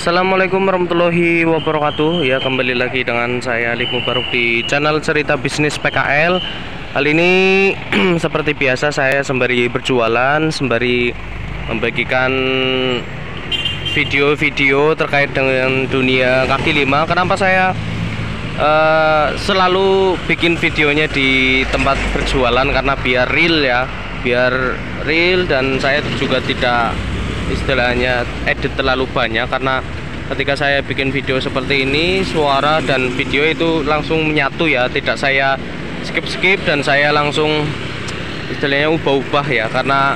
Assalamualaikum warahmatullahi wabarakatuh. Ya, kembali lagi dengan saya Alif Mubarok di channel Cerita Bisnis PKL. Kali ini seperti biasa saya sembari berjualan, sembari membagikan video-video terkait dengan dunia kaki lima. Kenapa saya selalu bikin videonya di tempat berjualan? Karena biar real ya, biar real, dan saya juga tidak istilahnya edit terlalu banyak, karena ketika saya bikin video seperti ini suara dan video itu langsung menyatu ya, tidak saya skip dan saya langsung istilahnya ubah-ubah ya, karena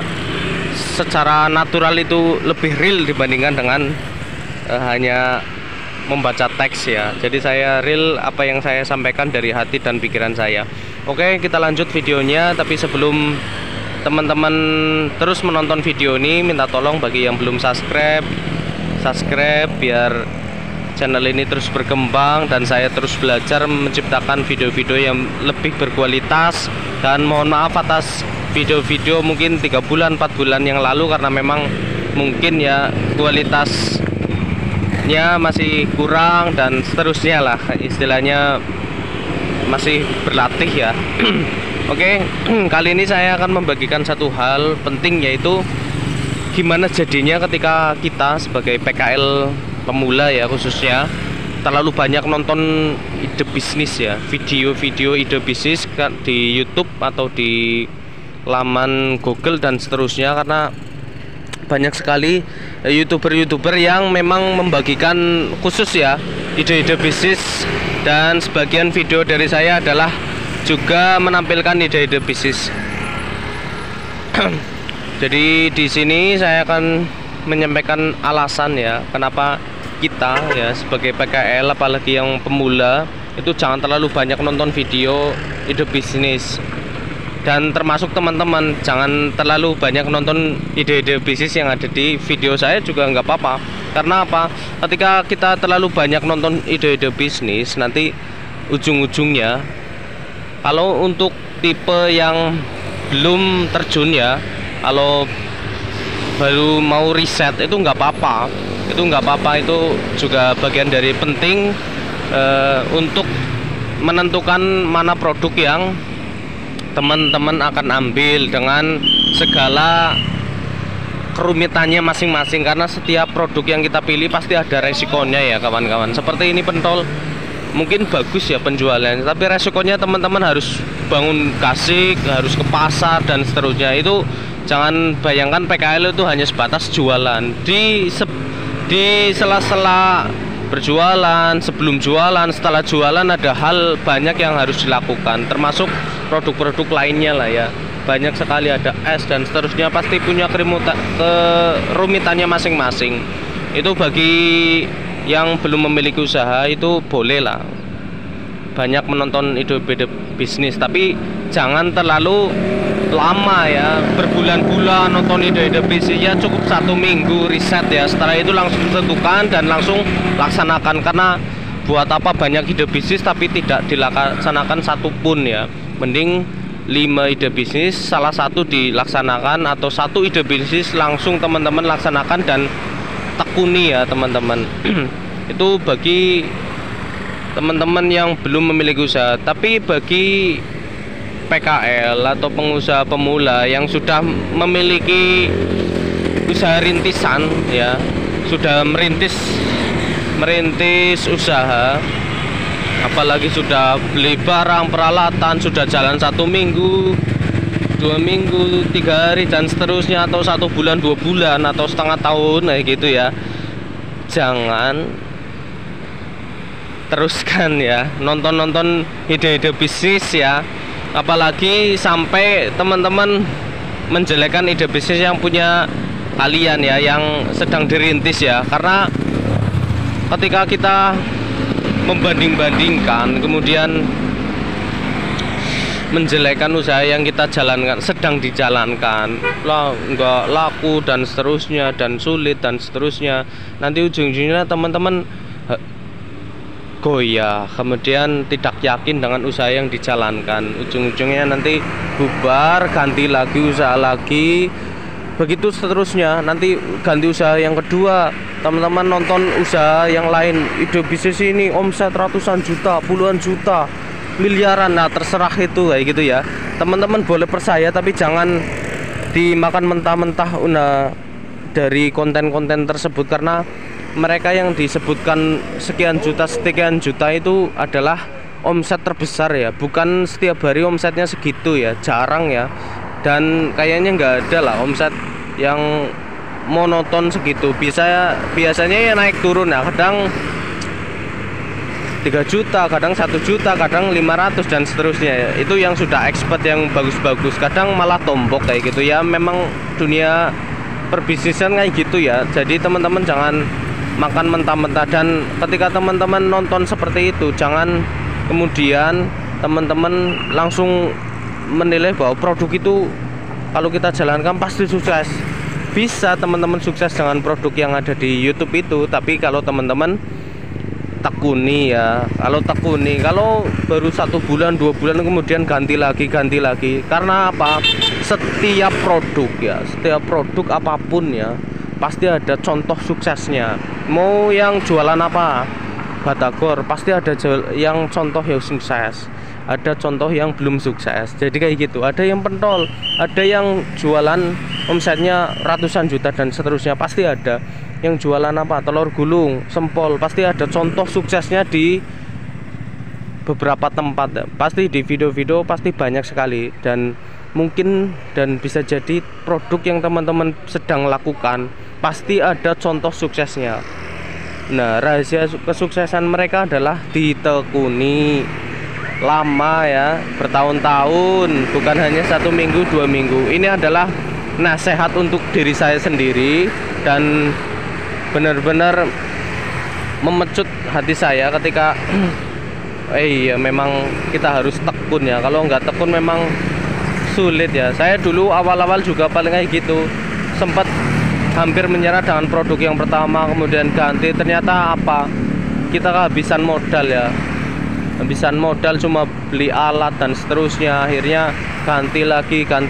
secara natural itu lebih real dibandingkan dengan hanya membaca teks ya. Jadi saya real apa yang saya sampaikan dari hati dan pikiran saya. Oke, kita lanjut videonya, tapi sebelum teman-teman terus menonton video ini, minta tolong bagi yang belum subscribe biar channel ini terus berkembang dan saya terus belajar menciptakan video-video yang lebih berkualitas. Dan mohon maaf atas video-video mungkin 3 bulan 4 bulan yang lalu, karena memang mungkin ya kualitasnya masih kurang dan seterusnya lah, istilahnya masih berlatih ya. Oke, kali ini saya akan membagikan satu hal penting, yaitu gimana jadinya ketika kita sebagai PKL pemula ya, khususnya terlalu banyak nonton ide bisnis ya, video-video ide bisnis di YouTube atau di laman Google dan seterusnya. Karena banyak sekali YouTuber yang memang membagikan khusus ya ide-ide bisnis, dan sebagian video dari saya adalah juga menampilkan ide-ide bisnis. Jadi di sini saya akan menyampaikan alasan ya, kenapa kita ya sebagai PKL apalagi yang pemula itu jangan terlalu banyak nonton video ide bisnis. Dan termasuk teman-teman jangan terlalu banyak nonton ide-ide bisnis yang ada di video saya juga nggak apa-apa. Karena apa? Ketika kita terlalu banyak nonton ide-ide bisnis, nanti ujung-ujungnya, kalau untuk tipe yang belum terjun ya, kalau baru mau riset itu nggak apa-apa, itu juga bagian dari penting untuk menentukan mana produk yang teman-teman akan ambil dengan segala kerumitannya masing-masing. Karena setiap produk yang kita pilih pasti ada resikonya ya kawan-kawan. Seperti ini pentol mungkin bagus ya penjualannya, tapi resikonya teman-teman harus bangun kasik, harus ke pasar dan seterusnya. Itu jangan bayangkan PKL itu hanya sebatas jualan. Di sela-sela berjualan, sebelum jualan, setelah jualan ada hal banyak yang harus dilakukan, termasuk produk-produk lainnya lah ya. Banyak sekali, ada es dan seterusnya, pasti punya kerumitannya masing-masing. Itu bagi yang belum memiliki usaha itu boleh lah banyak menonton ide bisnis, tapi jangan terlalu lama ya, berbulan-bulan nonton ide bisnis ya. Cukup 1 minggu riset ya, setelah itu langsung tentukan dan langsung laksanakan. Karena buat apa banyak ide bisnis tapi tidak dilaksanakan satupun ya. Mending 5 ide bisnis salah satu dilaksanakan, atau 1 ide bisnis langsung teman-teman laksanakan dan tekuni ya teman-teman. Itu bagi teman-teman yang belum memiliki usaha. Tapi bagi PKL atau pengusaha pemula yang sudah memiliki usaha rintisan ya, sudah merintis usaha, apalagi sudah beli barang peralatan, sudah jalan 1 minggu 2 minggu 3 hari dan seterusnya, atau 1 bulan 2 bulan atau setengah tahun kayak gitu ya, jangan teruskan ya nonton ide-ide bisnis ya. Apalagi sampai teman-teman menjelekkan ide bisnis yang punya kalian ya, yang sedang dirintis ya. Karena ketika kita membanding-bandingkan kemudian menjelekkan usaha yang kita jalankan, sedang dijalankan lah, nggak laku dan seterusnya, dan sulit dan seterusnya, nanti ujung-ujungnya teman-teman goyah, kemudian tidak yakin dengan usaha yang dijalankan. Ujung-ujungnya nanti bubar, ganti lagi usaha lagi, begitu seterusnya. Nanti ganti usaha yang kedua, teman-teman nonton usaha yang lain, ide bisnis ini omset ratusan juta, puluhan juta, miliaran. Nah terserah itu kayak gitu ya. Teman-teman boleh percaya tapi jangan dimakan mentah-mentah dari konten-konten tersebut, karena mereka yang disebutkan sekian juta itu adalah omset terbesar ya, bukan setiap hari omsetnya segitu ya, jarang ya. Dan kayaknya nggak ada lah omset yang monoton segitu. Biasanya ya naik turun ya, kadang 3 juta, kadang 1 juta, kadang 500 dan seterusnya ya. Itu yang sudah expert yang bagus-bagus, kadang malah tombok kayak gitu ya. Memang dunia perbisnisan kayak gitu ya. Jadi teman-teman jangan makan mentah-mentah, dan ketika teman-teman nonton seperti itu jangan kemudian teman-teman langsung menilai bahwa produk itu kalau kita jalankan pasti sukses. Bisa teman-teman sukses dengan produk yang ada di YouTube itu, tapi kalau teman-teman tekuni ya, kalau baru 1 bulan 2 bulan kemudian ganti lagi. Karena apa? Setiap produk apapun ya pasti ada contoh suksesnya. Mau yang jualan apa, batagor, pasti ada yang contoh yang sukses, ada contoh yang belum sukses. Jadi kayak gitu, ada yang pentol, ada yang jualan omsetnya ratusan juta dan seterusnya, pasti ada. Yang jualan apa, telur gulung, sempol, pasti ada contoh suksesnya di beberapa tempat ya. Pasti di video-video pasti banyak sekali, dan mungkin dan bisa jadi produk yang teman-teman sedang lakukan pasti ada contoh suksesnya. Nah rahasia kesuksesan mereka adalah ditekuni lama ya, bertahun-tahun, bukan hanya 1 minggu 2 minggu. Ini adalah nasihat untuk diri saya sendiri dan benar-benar memecut hati saya ketika iya memang kita harus tekun ya. Kalau nggak tekun memang sulit ya. Saya dulu awal-awal juga paling kayak gitu, sempat hampir menyerah dengan produk yang pertama, kemudian ganti. Ternyata apa, kita kehabisan modal ya, habisan modal cuma beli alat dan seterusnya. Akhirnya ganti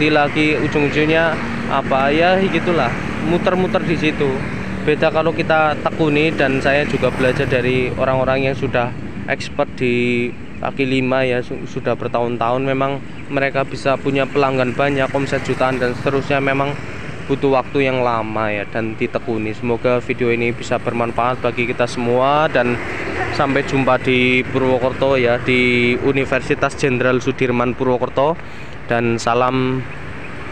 lagi, ujung-ujungnya apa ya gitulah, muter-muter di situ. Beda kalau kita tekuni, dan saya juga belajar dari orang-orang yang sudah expert di kaki lima ya, sudah bertahun-tahun. Memang mereka bisa punya pelanggan banyak, omset jutaan dan seterusnya. Memang butuh waktu yang lama ya, dan ditekuni. Semoga video ini bisa bermanfaat bagi kita semua, dan sampai jumpa di Purwokerto ya, di Universitas Jenderal Sudirman Purwokerto. Dan salam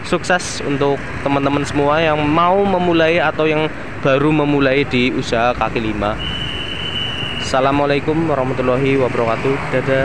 sukses untuk teman-teman semua yang mau memulai atau yang baru memulai di usaha kaki lima. Assalamualaikum warahmatullahi wabarakatuh. Dadah.